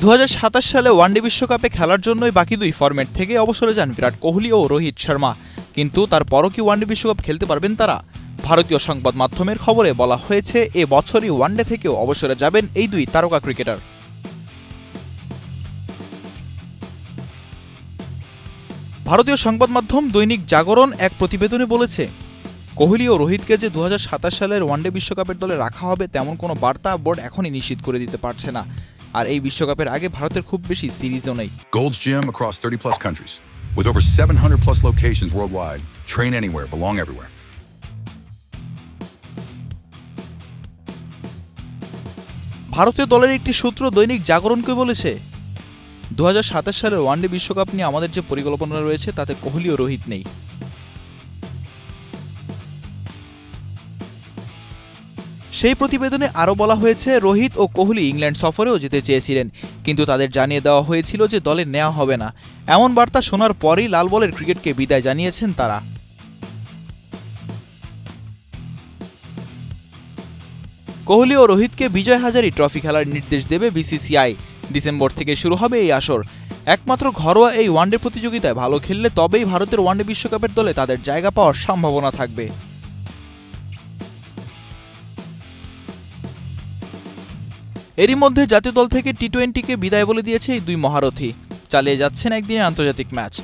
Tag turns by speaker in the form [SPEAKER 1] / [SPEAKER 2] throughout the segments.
[SPEAKER 1] 2027 সালে ওয়ানডে বিশ্বকাপে খেলার জন্যই বাকি দুই ফরম্যাট থেকে অবসরে যান বিরাট কোহলি ও রোহিত শর্মা। কিন্তু তারপরও কি ওয়ানডে বিশ্বকাপ খেলতে পারবেন তারা? ভারতীয় সংবাদ মাধ্যমের খবরে বলা হয়েছে এ বছরই ওয়ানডে থেকেও অবসরে যাবেন এই দুই তারকা ক্রিকেটার। ভারতীয় সংবাদ মাধ্যম দৈনিক জাগরণ এক প্রতিবেদনে বলেছে, কোহলি ও রোহিতকে যে 2027 সালের ওয়ানডে বিশ্বকাপের দলে রাখা হবে তেমন কোনো বার্তা বোর্ড এখনই নিশ্চিত করে দিতে পারছে না। আর এই বিশ্বকাপের আগে ভারতের খুব বেশি সিরিজও নেই।
[SPEAKER 2] Gold's Gym across 30 plus countries with over 700 plus locations worldwide. Train anywhere, belong everywhere.
[SPEAKER 1] ভারতীয় দলের একটি সূত্র দৈনিক জাগরণকে বলেছে, 2027 সালের ওয়ানডে বিশ্বকাপ নিয়ে আমাদের যে পরিকল্পনা রয়েছে তাতে কোহলি ও রোহিত নেই। সেই প্রতিবেদনে আরও বলা হয়েছে, রোহিত ও কোহলি ইংল্যান্ড সফরেও যেতে চেয়েছিলেন, কিন্তু তাদের জানিয়ে দেওয়া হয়েছিল যে দলে নেওয়া হবে না। এমন বার্তা শোনার পরেই লাল বলের ক্রিকেটকে বিদায় জানিয়েছেন তারা। কোহলি ও রোহিতকে বিজয় হাজারী ট্রফি খেলার নির্দেশ দেবে বিসিসিআই। ডিসেম্বর থেকে শুরু হবে এই আসর। একমাত্র ঘরোয়া এই ওয়ানডে প্রতিযোগিতায় ভালো খেললে তবেই ভারতের ওয়ানডে বিশ্বকাপের দলে তাদের জায়গা পাওয়ার সম্ভাবনা থাকবে। এরই মধ্যে জাতীয় দল থেকে টি-20কে বিদায় বলে দিয়েছে এই দুই মহারথী। চালিয়ে যাচ্ছেন একদিনের আন্তর্জাতিক ম্যাচ।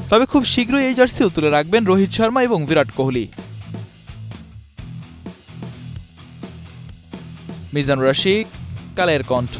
[SPEAKER 1] তবে খুব শীঘ্রই এই জার্সিও তুলে রাখবেন রোহিত শর্মা এবং বিরাট কোহলি। মিজানুর রশিদ, কালের কণ্ঠ।